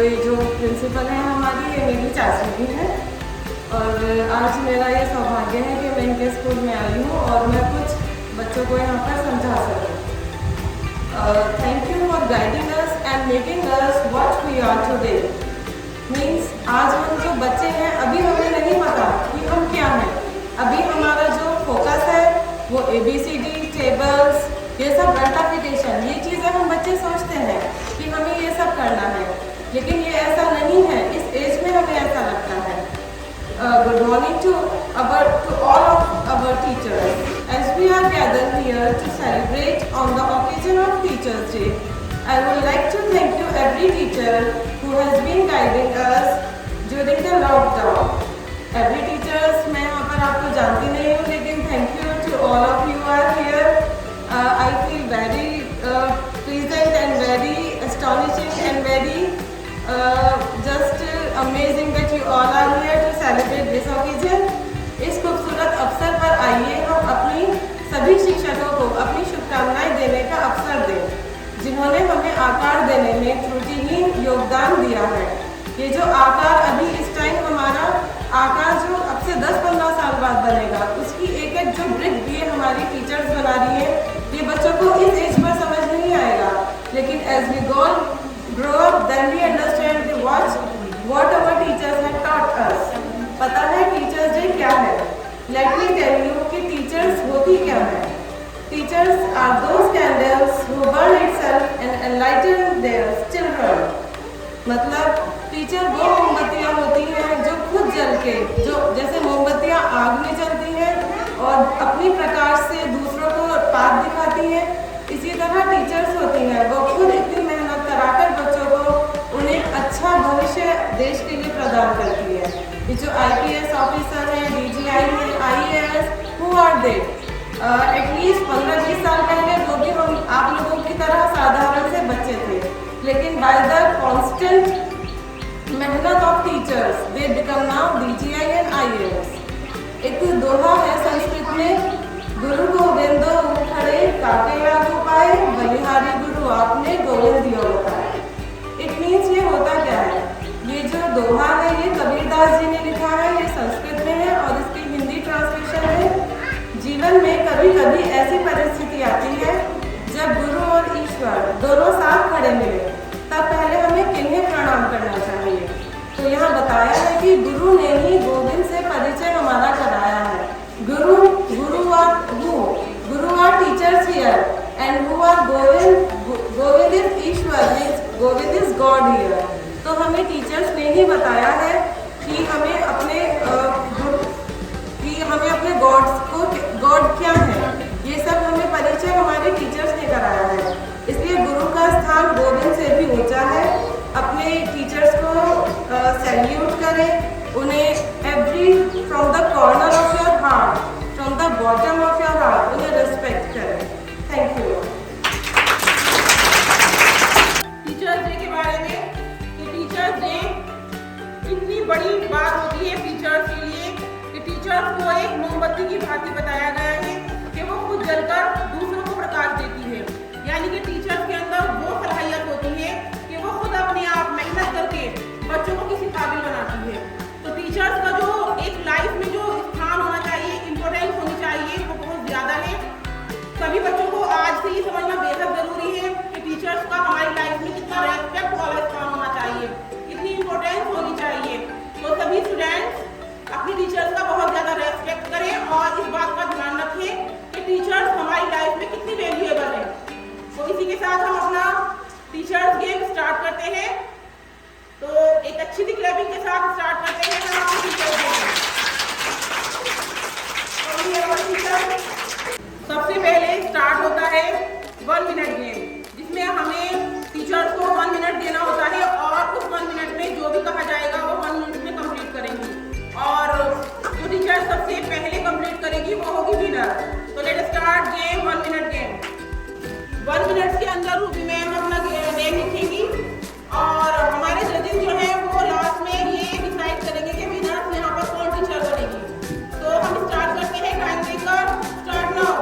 ये जो प्रिंसिपल है हमारी, ये मेरी चाची भी है। और आज मेरा ये सौभाग्य है कि मैं इनके स्कूल में आई हूँ और मैं कुछ बच्चों को यहाँ पर समझा सकूँ। Thank you for guiding us and making us what we are today. Means आज हम जो बच्चे हैं, अभी हमें नहीं पता कि हम क्या हैं। अभी हमारा जो फोकस है वो ABCD, टेबल्स, ये सब आइडेंटिफिकेशन, ये चीज़ें हम बच्चे सोचते हैं कि हमें ये सब करना है, लेकिन ये ऐसा नहीं है। इस एज में हमें ऐसा लगता है। Good morning to all of our teachers. As we are gathered here to celebrate on the occasion of Teachers' Day, I would like to thank you every teacher who has been guiding us during the lockdown. Every teachers, मैं यहाँ पर आपको जानती नहीं हूँ, लेकिन thank you to all of you are here. I feel very pleasant and very astonishing and very just amazing that you all are here to celebrate this occasion. इस खूबसूरत अवसर पर आइए हम अपनी सभी शिक्षकों को अपनी शुभकामनाएं देने का अवसर दें, जिन्होंने हमें आकार देने में त्रुटिहीन योगदान दिया है। ये जो आकार अभी इस टाइम हमारा आकार जो अब से 10-15 साल बाद बनेगा, उसकी एक एक जो ब्रिक ये हमारी टीचर्स बना रही है, ये बच्चों को इस एज पर समझ नहीं आएगा, लेकिन as we grow up then we understand what our teachers have taught us. पता है टीचर्स डे क्या है? Let me tell you कि टीचर्स होती क्या है। Teachers are those candles who burn itself and enlighten their children. मतलब teacher वो मोमबत्तियाँ होती हैं जो खुद जल के, जो जैसे मोमबत्तियाँ आग में जलती हैं और अपनी प्रकाश से दूसरों को पाथ दिखाती हैं, इसी तरह टीचर्स होती हैं। वो खुद इतनी मेहनत कराकर बच्चों को उन्हें अच्छा भविष्य देश के लिए प्रदान करती है। ये जो IPS ऑफिसर हैं, DGI हैं, IAS, who are they? At least 15-20 साल पहले वो भी हम आप लोगों की तरह साधारण से बच्चे थे, लेकिन बाय द कॉन्स्टेंट मेहनत of teachers they become now DGI and IAS। एक दोहा है संस्कृत में, गुरु गोविंदो खड़े काके लागू पाए, बलिहारी गुरु आपने गोविंद दियो बताए। इट मीन्स ये होता क्या है? ये जो दोहा है ये कबीरदास जी ने लिखा है, ये संस्कृत में है और इसकी हिंदी ट्रांसलेशन है। जीवन में कभी कभी ऐसी परिस्थिति आती है जब गुरु और ईश्वर दोनों साथ खड़े मिले, तब पहले हमें किन्हें प्रणाम करना चाहिए। तो यहाँ बताया है कि गुरु ने ही गोविंद से परिचय हमारा कराया है। गुरु are teachers here and who are Govind is Ishwar, means Govind is God here. तो हमें टीचर्स ने ही बताया है कि हमें अपने गॉड क्या है, ये सब हमें परिचय हमारे टीचर्स ने कराया है। इसलिए गुरु का स्थान गोविंद से भी ऊंचा है। अपने टीचर्स को सैल्यूट करें, उन्हें from the corner of your heart, from the bottom of your heart उन्हें रिस्पेक्ट करें। Thank you. टीचर्स डे के बारे में, कि टीचर्स डे कितनी बड़ी बात होती है टीचर्स के लिए, कि टीचर्स को एक मोमबत्ती की भांति बताया गया है कि वो खुद जलकर दूसरों को प्रकाश देती है। यानी कि टीचर्स के अंदर वो सलाहियत होती है कि वो खुद अपने आप मेहनत करके बच्चों को किसी काबिल बनाती है। तो टीचर्स का जो एक लाइफ में जो स्थान होना चाहिए, इम्पोर्टेंस होनी चाहिए, वो बहुत ज़्यादा है। सभी बच्चों को आज से ही समझना बेहद ज़रूरी है कि टीचर्स का हमारी लाइफ में कितना रेस्पेक्ट वाला स्थान होना चाहिए, कितनी इम्पोर्टेंस होनी चाहिए। तो सभी स्टूडेंट्स अपनी टीचर्स का बहुत ज़्यादा रेस्पेक्ट करें और इस बात का ध्यान रखें कि टीचर्स हमारी लाइफ में कितनी वैल्यूएबल है। तो इसी के साथ हम अपना टीचर्स गेम स्टार्ट करते हैं। तो एक अच्छी सी क्लैपिंग के साथ स्टार्ट करते हैं हम टीचर्स गेम। सबसे पहले स्टार्ट होता है 1 मिनट गेम, जिसमें हमें टीचर्स को 1 मिनट देना होता है और उस 1 मिनट में जो भी कहा जाएगा वो 1 मिनट में कंप्लीट करेंगी, और जो टीचर सबसे पहले कंप्लीट करेगी वो होगी विनर। तो let start game 1 minute game. 1 minute के अंदर रूबी मैम अपना नेम लिखेंगी और हमारे जजेस जो है वो लास्ट में ये डिसाइड करेंगे कि विनर यहाँ पर कौन टीचर बनेगी। तो हम स्टार्ट करते हैं, टाइम देकर start now.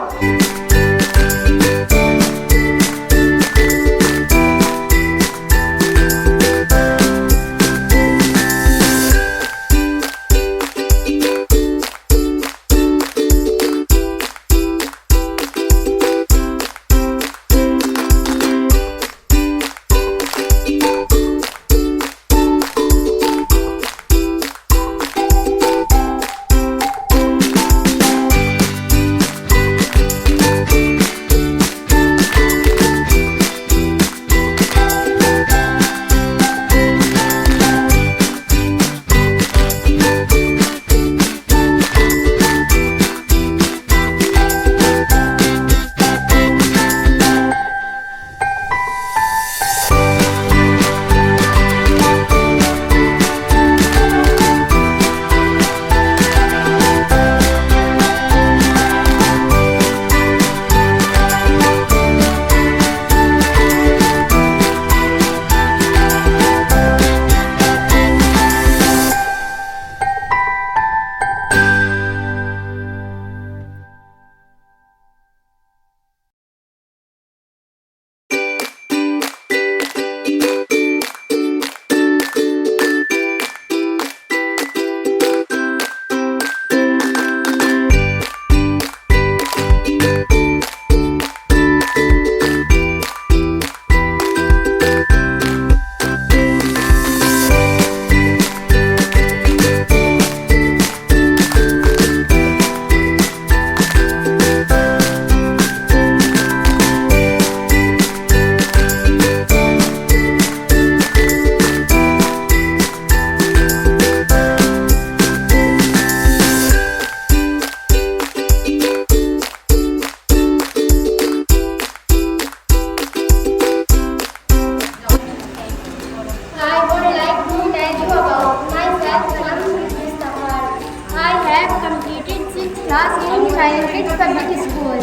Child Kids Public School.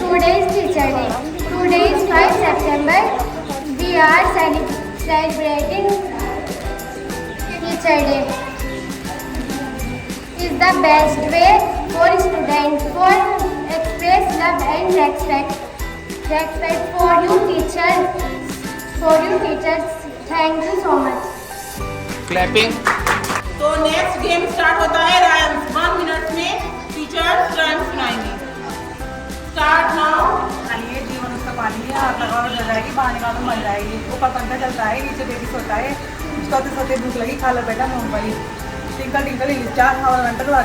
Today is Teacher Day. Today is 5 September. We are celebrating Teacher Day. Is the best way for students for express love and respect. Respect for you teachers. Thank you so much. Clapping. तो next game start होता है rhymes. 1 minute में teachers rhymes सुनाएंगे। Start now. खालिए जीवन उसका पानी है, आग लगाओ जल जाएगी, बाहर निकालो मर जाएगी। ऊपर पंखा चलता है, नीचे बेबी सोता है, सोते सोते भूख लगी, खा लो बेटा मूंगफली। Twinkle twinkle in star, how I want to do her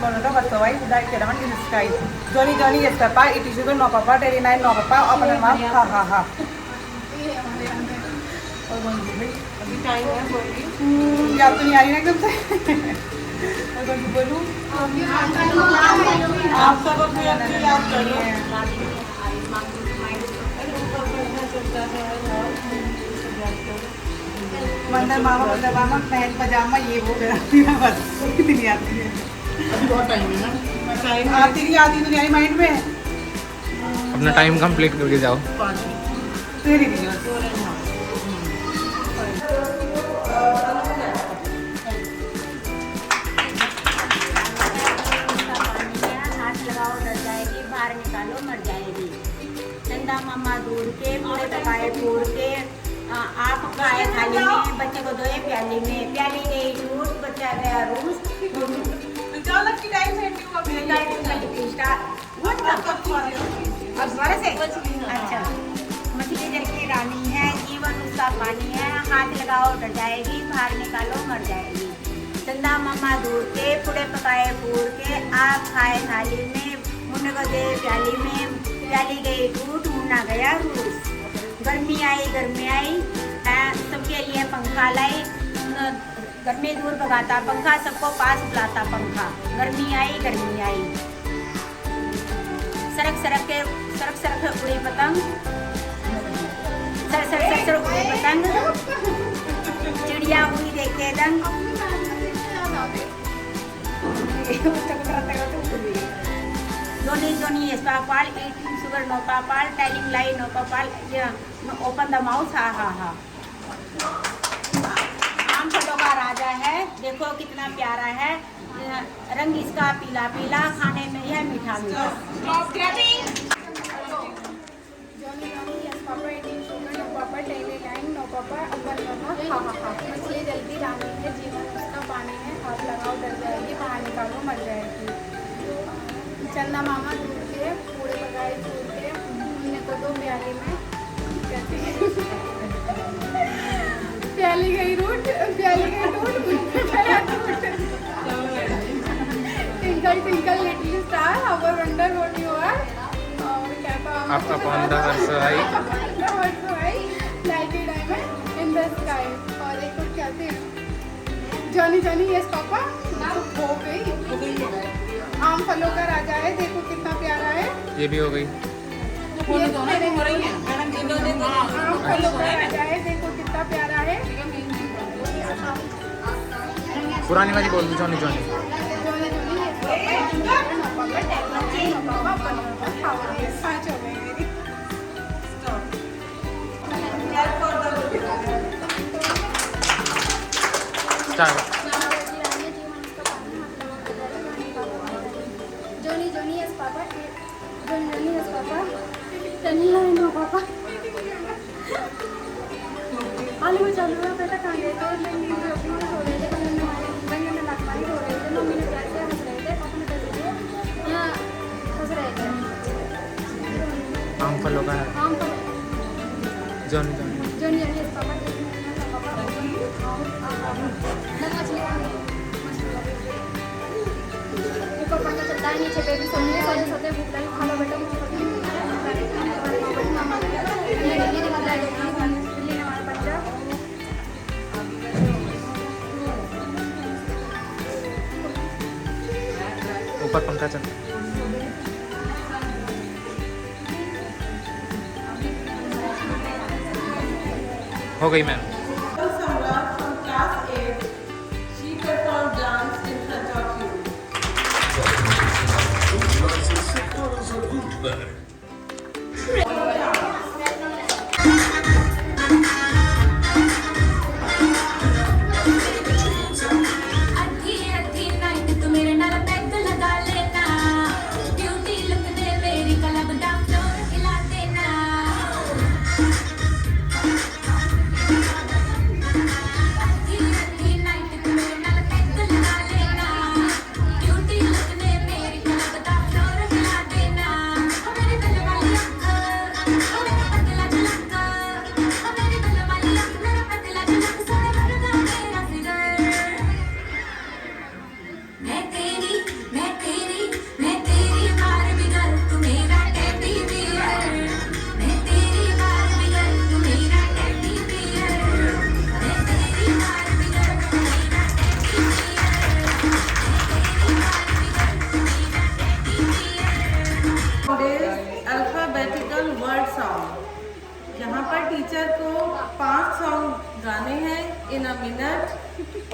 बोलना what's why that can in sky. Johnny Johnny yes papa, it is no papa, terry nine no papa, open mouth ha ha हा। और बोल भाई अभी time है, बोलिए। याद तो नहीं आ रही ना एकदम से। और बोलूं आप सब अपनी अपनी याद करिए। वंदर मामा पैंट पजामा ये वो कराती ना, बस इतनी आती है। अभी बहुत टाइम है ना। आती नहीं तो नहीं आई माइंड में। अपना टाइम कंप्लीट करके जाओ। 5 मिनट। तेरी वीडियो हाथ लगाओ डर जाएगी, बाहर निकालो मर जाएगी। चंदा मामा दूर के पूरे पकाए फूल के, आप खाए थाली में, बच्चे को दोए प्याली में, प्याली गई टूट, बच्चा गया रूस। अच्छा, मछली जल की रानी है, जीवन उसका पानी है, हाथ लगाओ डर जाएगी, बाहर निकालो मर जाएगी। चंदा मामा दूर के पूरे पकाए फूल के, आप खाए थाली में, मुन्ने को दे प्याली में, प्याली गई टूट, मुन्ना गया रूस। गर्मी आई सबके लिए पंखा लाई, गर्मी दूर भगाता पंखा, सबको पास बुलाता पंखा। गर्मी आई सरक सरक उड़ी पतंग, सर उड़ी पतंग, चिड़िया हुई देखे दंग। Johnny yes papal, eating sugar no papal, telling lie no papal, open the mouth ha ha ha। आम फलों का राजा है, देखो कितना प्यारा है, रंग इसका पीला पीला, खाने में यह मीठा मीठा। मछली जल्दी रानी है, जीवन उसका पानी है, हाथ लगाओ डर जाएगी, बाहर निकालो मर जाएगी। चंदा मामा दूर के पूरे पकाए चूर के, मुन्ने को दो प्याली में, प्याली गई टूट, twinkle twinkle little star, how I wonder what you are. और क्या था आपका पौंधा हर्षाई, light diamond in the sky. और एक और क्या थे, जॉनी यस पापा, हो गई। आम फलों का राजा है, देखो कितना प्यारा है। ये भी हो गई। आम फलों का राजा है, देखो कितना प्यारा है। पुरानी वाली बोल दो, Johnny start. Johnny yes papa, Johnny yes papa, Tanya no papa। आलू में चालू है बेटा, कहाँ गए थे? मैं नींद में अपनी सो रहे थे, बंगन में लगवाई हो रहे थे, मम्मी ने प्यार से हंस रहे थे, पापा ने कैसे दिए यहाँ हंस रहे थे। आम फलों का है, आम फल जॉनी yes papa, ऊपर पंखा चलता है, नीचे बेबी सोते सोते भूख लगी, खा लो बेटा दिल्ली ने हमारा बच्चा। ऊपर पंखा चलता है। हो गई ma'am. Samrat from class 8, she performed dance in front of you.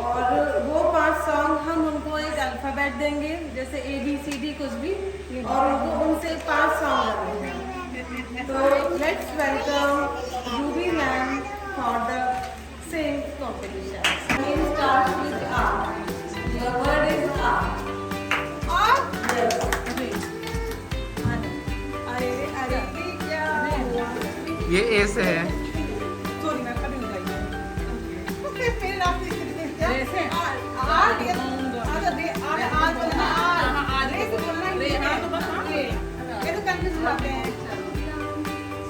और वो 5 सॉन्ग हम उनको एक अल्फ़ाबेट देंगे, जैसे ABCD कुछ भी, और उनको उनसे 5 सॉन्ग लगाएंगे। तो let's welcome Ruby ma'am for the sing competition. Name starts with R. Your word is R. Yes. अरे क्या हुआ? ये ए से है। सॉरी मैं कभी नहीं गाई है। फिर आप जैसे आर ये आगे दे आर बोलना आर रे से बोलना रे हाँ तो बस हाँ ये तो कंफ्यूज हो जाते हैं।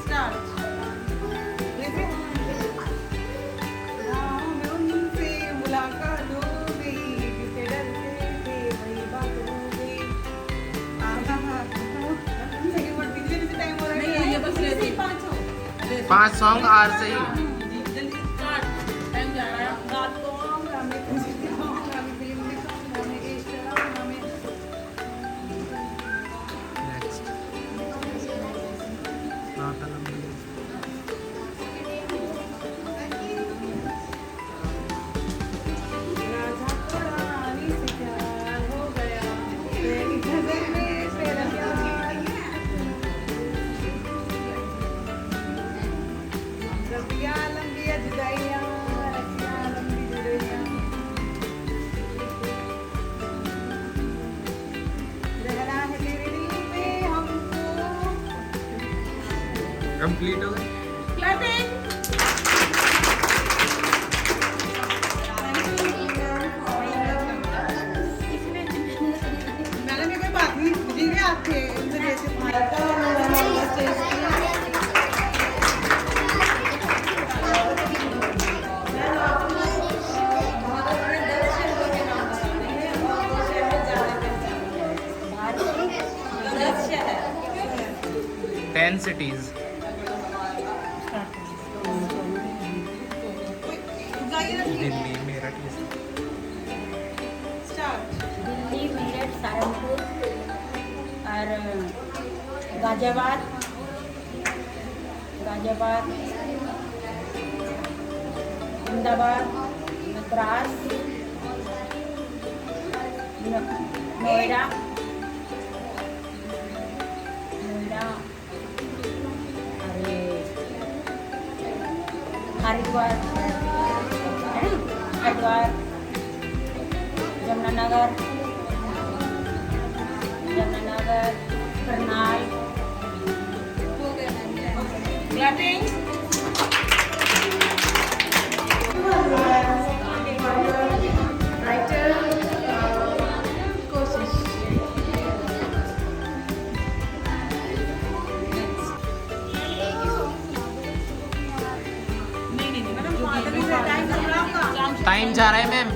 Start. जैसे राम उनसे मुलाकात हो गई, जिसे डरते थे वही बात हो गई। सेकंड वर्ड दीजिए, जैसे टाइम हो रहा है। नहीं ये बस ऐसे ही 5 सॉन्ग आर से ही। जल्दी स्टार्ट टाइम जा रहा है रात को हमें खुशी हो, हमें फिल्म देखो, हमें इश्क हमें नेक्स्ट राजा को रानी से प्यार हो गया, तेरी नजर में तेरा प्यार। लंबिया लंबिया जुदाइयाँ, रसिया लंबी जुदाइयाँ। रहना है तेरे दिल में हमको। कंप्लीट हो गया। क्लैपिंग मैडम ये कोई बात नहीं, जी में आप थे उनसे जैसे भारत में 10 शहर। 10 cities. दिल्ली, मेरठ, ये सब। दिल्ली, मेरठ, सहारनपुर और गाजियाबाद, अहमदाबाद, मद्रास, नोएडा, अरे हरिद्वार, जमुनानगर, करनाल। क्लैपिंग राइटर कोशिश। टाइम जा रहा है मैम।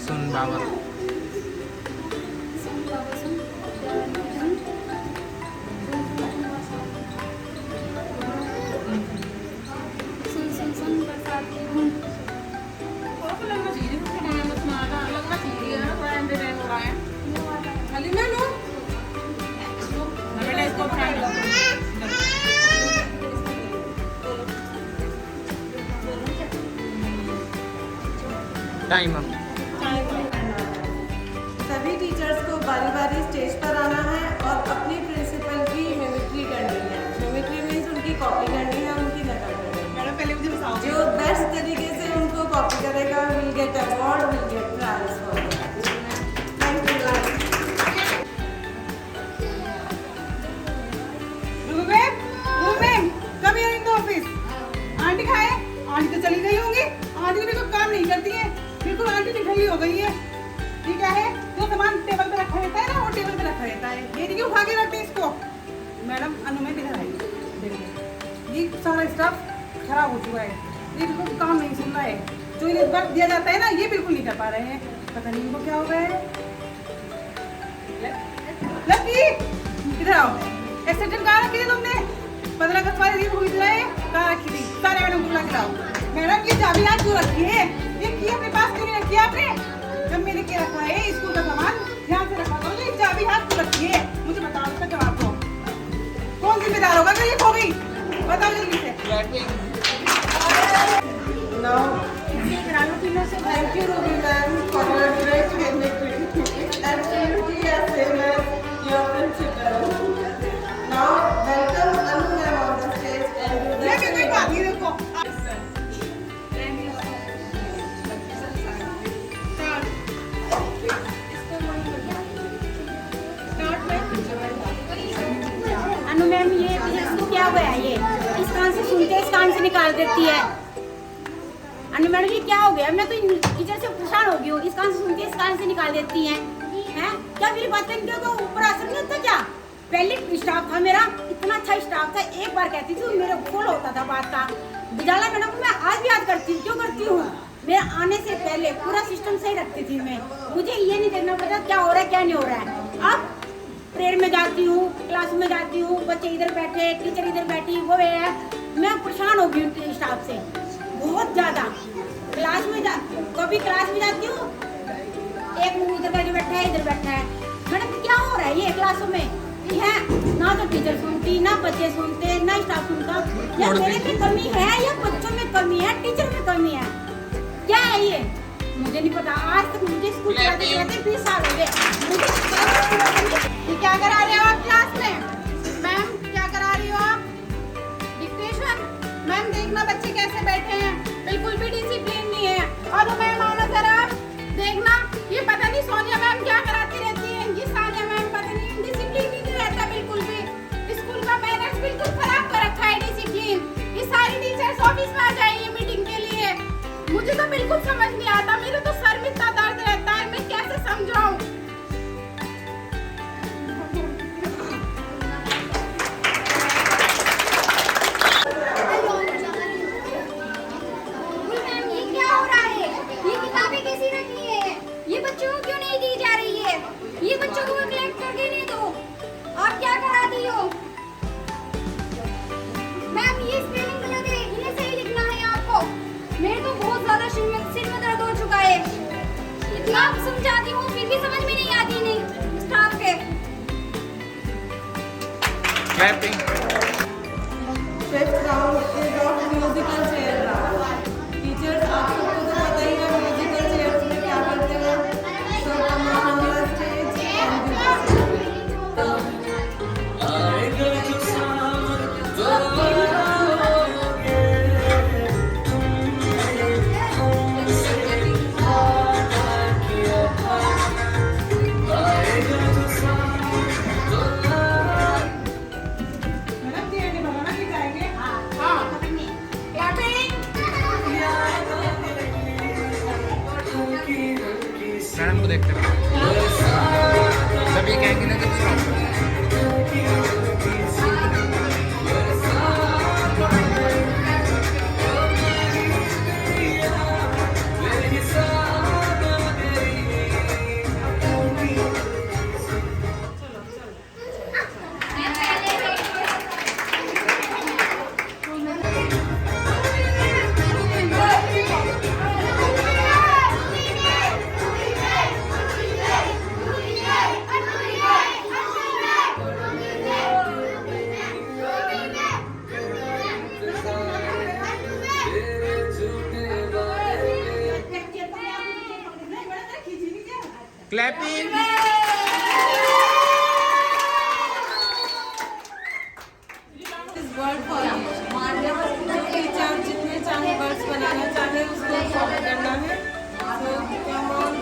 सुन बाबा। सुन बरसाती हूँ। आपको लगना चाहिए कि खाना मत मारना, लगना चाहिए ना, थोड़ा एंटरटेन हो रहा है। खाली मैं लो बेटा, इसको उठा लो। Time up. सभी टीचर्स को बारी बारी स्टेज पर आना है और अपनी प्रिंसिपल की मिमिक्री करनी है। मिमिक्री मीन्स उनकी कॉपी करनी है, उनकी नकल करनी है। मैडम पहले मुझे बताओ, जो बेस्ट तरीके से उनको कॉपी करेगा will get award, will get prize for that. Thank you. कब यार इन ऑफिस? आंटी खाए? आंटी तो चली गई होंगी। आंटी भी तो काम नहीं करती है, बिल्कुल आंटी निकली हो गई है। ये क्या है? जो सामान टेबल पे रखा रहता है ना, वो टेबल पे रखा रहता है। ये नहीं कि उठा के रखते इसको। मैडम अनुमेय इधर आई, देखिए ये सारा स्टाफ खराब हो चुका है। ये बिल्कुल काम नहीं सुन रहा है। जो इन्हें वर्क दिया जाता है ना, ये बिल्कुल नहीं कर पा रहे हैं। पता नहीं इनको क्या हो गया है। लकी इधर आओ। एक्सीडेंट कहाँ रखी थी तुमने? 15 अगस्त वाले दिन हुई थी, कहाँ रखी थी? सारे मैडम को लाओ। मैडम ये चाबी हाथ क्यों रखी है? ये की अपने पास क्यों नहीं रखी आपने? जब मैंने क्या रखा है स्कूल का सामान ध्यान से रखा करो। ये चाबी हाथ क्यों रखी है? मुझे बताओ, इसका जवाब दो। कौन जिम्मेदार होगा अगर ये खो गई? बताओ जल्दी से। Now, thank you Ruby ma'am for your great mimicry. It's absolutely as same as your principal. Now, welcome Anu ma'am on the stage and do the ये कोई बात नहीं, देखो अनु मैम, ये इसको क्या हुआ है? ये इस कान से सुनते इस कान से निकाल देती है। अनु मैडम ये क्या हो गया? मैं तो टीचर से परेशान हो गई हूँ। इस कान से सुनते इस कान से निकाल देती हैं। हैं? क्या मेरी बात पर इनके तो ऊपर असर नहीं होता क्या? पहले स्टाफ था मेरा, इतना अच्छा स्टाफ था। एक बार कहती थी, मेरे फुल होता था बात का। बिजाला मैडम को मैं आज भी याद करती हूँ। क्यों करती हूँ? मेरे आने से पहले पूरा सिस्टम सही रखती थी मैं। मुझे ये नहीं देखना पड़ता क्या हो रहा है क्या नहीं हो रहा है। अब प्रेयर में जाती हूँ, क्लास में जाती हूँ, बच्चे इधर बैठे, टीचर इधर बैठी, वो है। मैं परेशान हो गई हूँ स्टाफ से बहुत ज्यादा। क्लास में कभी क्लास में जाती हूँ, एक मुंह इधर करके बैठा है, इधर बैठा है। मैडम क्या हो रहा है ये क्लासों में? है ना तो टीचर सुनती, ना बच्चे सुनते, ना स्टाफ सुनता। या मेरे में कमी है या बच्चों में कमी है, टीचर में कमी है? क्या है ये? मुझे नहीं पता। आज तक मुझे स्कूल पढ़ाते 20 साल हो गए। मुझे क्या करा रहे हो आप क्लास में? मैम क्या करा रही हो आप? डिक्टेशन? मैम देखना बच्चे कैसे बैठे हैं, बिल्कुल भी डिसिप्लिन नहीं है। और मैम आओ जरा, देखना ये पता नहीं सोनिया मैम क्या कराती रहती है। ये सानिया मैम पता नहीं डिसिप्लिन नहीं रहता बिल्कुल भी। स्कूल का मैनर्स बिल्कुल खराब कर रखा है, डिसिप्लिन। ये सारी टीचर्स ऑफिस में आ जाएंगे मीटिंग के लिए। मुझे तो बिल्कुल समझ नहीं आता। मेरे तो सर में इतना दर्द रहता है, मैं कैसे समझाऊं? ये क्या हो रहा है? ये किताबें कैसी रखी है? ये बच्चों को क्यों नहीं दी जा रही है? ये बच्चों को कलेक्ट करके नहीं दो। आप क्या करा दी हो? मैम ये स्पेलिंग गलत है, इन्हें सही लिखना है आपको। मेरे तो बहुत ज्यादा सिर में दर्द हो चुका है। इतना समझाती हूँ फिर भी समझ में नहीं आती नहीं स्टाफ के। Clapping. Fifth round is of musical chair round. Teachers, आप सबको तो पता ही है musical chairs में क्या करते हैं। So come on the stage and do this. Madam ये बनाना सिखाएंगे। मैडम को देखते रहो। जब ये कहेंगे ना तो stop। Clapping. Word for teacher जितने चाहे वर्ड्स बनाना चाहे उसको फॉलो करना है। तो कम ऑन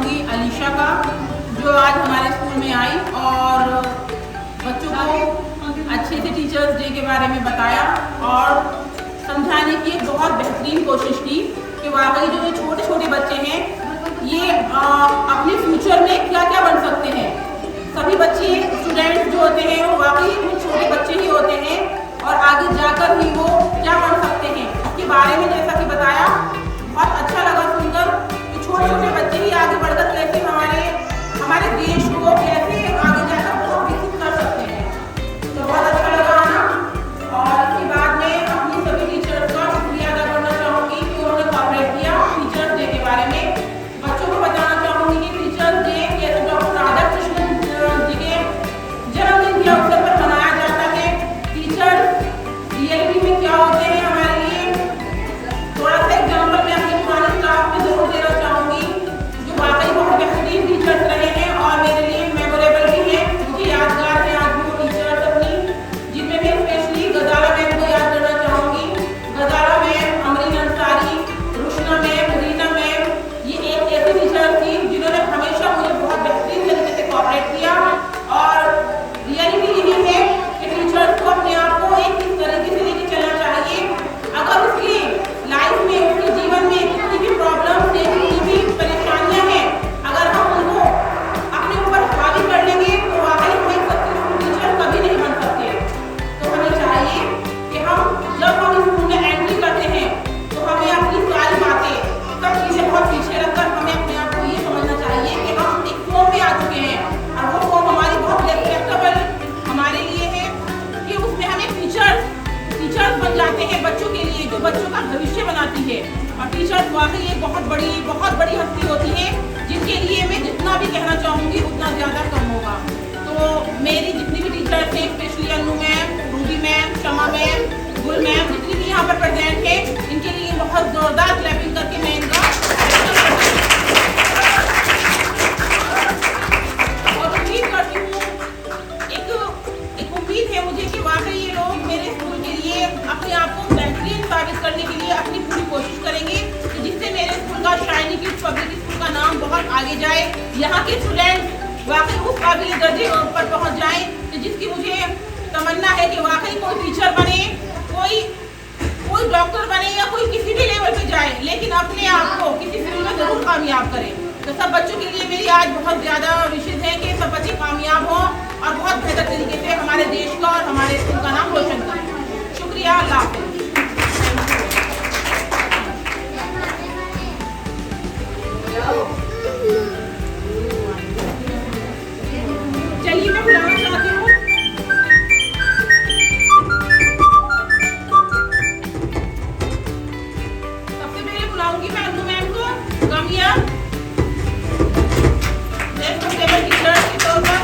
चाहूँगी अलीशा का, जो आज हमारे स्कूल में आई और बच्चों को अच्छे से टीचर्स डे के बारे में बताया और समझाने की एक बहुत बेहतरीन कोशिश की कि वाकई जो ये छोटे छोटे बच्चे हैं ये अपने फ्यूचर में क्या क्या बन सकते हैं। सभी बच्चे स्टूडेंट्स जो होते हैं वो वाकई कुछ छोटे बच्चे ही होते हैं और आगे जाकर ही वो क्या बन सकते हैं इसके बारे में जैसा कि बताया, बहुत अच्छा लगा सुनकर कि छोटे छोटे बच्चे ही आगे बढ़कर कैसे हमारे देश को कैसे आगे जाकर बहुत विकसित कर सकते हैं। तो बहुत अच्छा लगा ना। और इसके बाद में अपनी सभी टीचर्स का शुक्रिया अदा करना चाहूँगी कि उन्होंने कोऑपरेट किया टीचर्स डे के बारे में। बच्चों को बताना चाहूँगी कि टीचर्स डे कैसे डॉक्टर राधाकृष्णन जी के जन्मदिन के अवसर पर मनाया जाता है। टीचर्स रियलिटी में क्या होते हैं हमारे लिए, थोड़ा सा एग्जाम्पल मैं अपनी पुरानी स्टाफ में जरूर देना चाहूँगी जो वाकई बहुत बेहतरीन टीचर्स रहे हैं और मेरे लिए मेमोरेबल भी हैं, मुझे यादगार हैं आज भी वो टीचर्स अपनी, जिनमें मैं स्पेशली गजाला मैम को याद करना चाहूँगी। Ghazala ma'am, Amreen Ansari, Rushna ma'am, Reena ma'am, ये एक ऐसी टीचर थी जिन्होंने हमेशा मुझे बहुत बेहतरीन तरीके से कोऑपरेट किया और रियलिटी यही है कि टीचर्स को अपने आप को एक इस तरीके से लेके चलना चाहिए। अगर उसकी लाइफ में, उसके जीवन में कितनी भी प्रॉब्लम्स है, कितनी भी परेशानियां हैं, अगर हम उनको अपने ऊपर हावी कर लेंगे तो वाकई हम एक सक्सेसफुल टीचर कभी नहीं बन सकते। तो हमें चाहिए कि जब हम स्कूल में एंट्री करते हैं तो हमें अपनी सारी बातें, सब चीज़ें बहुत पीछे रखकर हमें अपने आप को ये समझना चाहिए कि हम एक फॉर्म में आ चुके हैं और वो फॉर्म हमारी बहुत रेस्पेक्टेबल हमारे लिए है कि उसमें हमें टीचर्स बन जाते हैं बच्चों के लिए, जो बच्चों का भविष्य बनाती है। और टीचर्स वाकई एक बहुत बड़ी हस्ती होती है जिनके लिए मैं जितना भी कहना चाहूँगी उतना ज़्यादा कम होगा। तो मेरी जितनी भी टीचर्स हैं, स्पेशली अनु मैम, रूबी मैम, शमा मैम, गुल मैम, जितनी भी यहाँ पर प्रेजेंट है, इनके लिए बहुत जोरदार क्लैपिंग करके मैं इनका और उम्मीद करती हूँ, एक उम्मीद है मुझे कि वाकई ये लोग मेरे स्कूल के लिए अपने आप को बेहतरीन साबित करने के लिए अपनी पूरी कोशिश करेंगे कि जिससे मेरे स्कूल का शाइनी किड्स पब्लिक स्कूल का नाम बहुत आगे जाए, यहाँ के स्टूडेंट वाकई उस काबिल दर्जे पर पहुँच जाएं कि जिसकी मुझे तमन्ना है कि वाकई कोई टीचर बने, कोई डॉक्टर बने या कोई किसी भी लेवल पे जाए, लेकिन अपने आप को किसी फील्ड में जरूर कामयाब करें। तो सब बच्चों के लिए मेरी आज बहुत ज़्यादा विशेष है कि सब बच्चे कामयाब हों और बहुत बेहतर तरीके से हमारे देश का और हमारे स्कूल का नाम रोशन करें। शुक्रिया, अल्लाह हाफ़िज़। चलिए मैं बुलाना चाहती हूँ बुलाऊंगी मैं अनु मैम को, गमिया टीचर के तौर पर।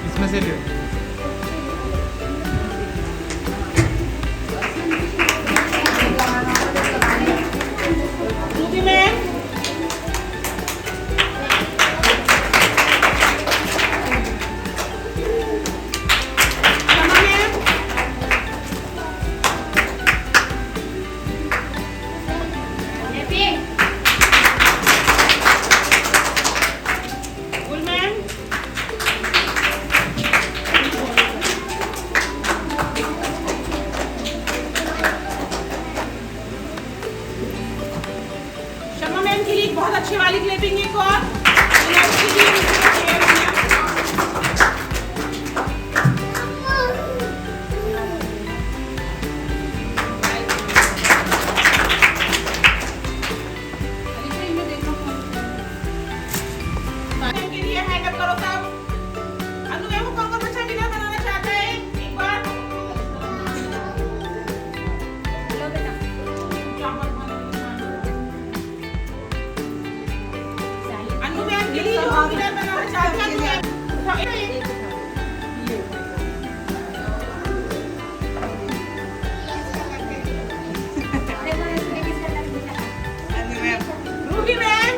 इसमें से लियो। रूबी मैम, शमा मैम, गुल मैम, शमा मैम के लिए एक बहुत अच्छी वाली क्लिपिंग एक और के लिए हैंड अप करो सब। अनु मैम को कौन बच्चा विनर बनाना चाहता है एक बार? अनु मैम के लिए जो विनर बनाना चाहते हैं रूबी मैम,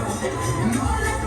No